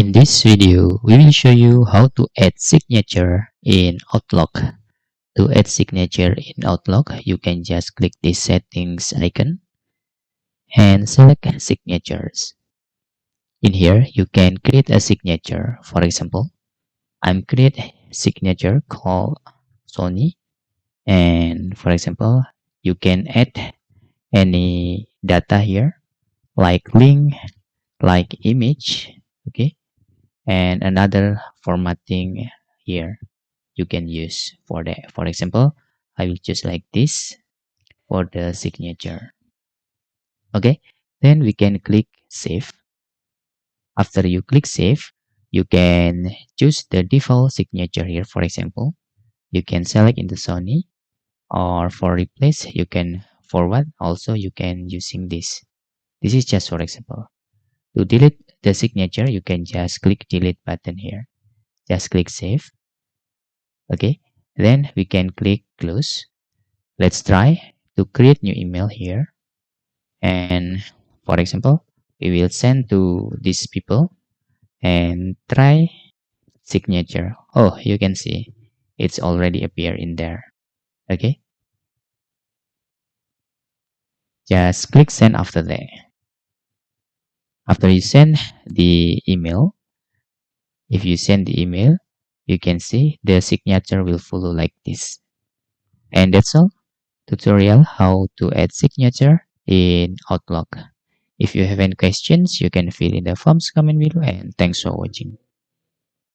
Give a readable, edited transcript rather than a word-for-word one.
In this video, we will show you how to add signature in Outlook. To add signature in Outlook, you can just click this settings icon and select signatures. In here, you can create a signature. For example, I'm create a signature called Sony. And for example, you can add any data here, like link, like image, okay? And another formatting here you can use for that. For example, I will choose like this for the signature. Okay, then we can click save. After you click save, you can choose the default signature here. For example, you can select in the Sony, or for replace you can forward. Also you can using this is just for example. To delete the signature, you can just click delete button here, just click save. Okay, then we can click close. Let's try to create new email here, and for example, we will send to these people and try signature. Oh, you can see it's already appear in there. Okay, just click send. After that, after you send the email, if you send the email, you can see the signature will follow like this. And that's all. Tutorial how to add signature in Outlook. If you have any questions, you can fill in the forms comment below, and thanks for watching.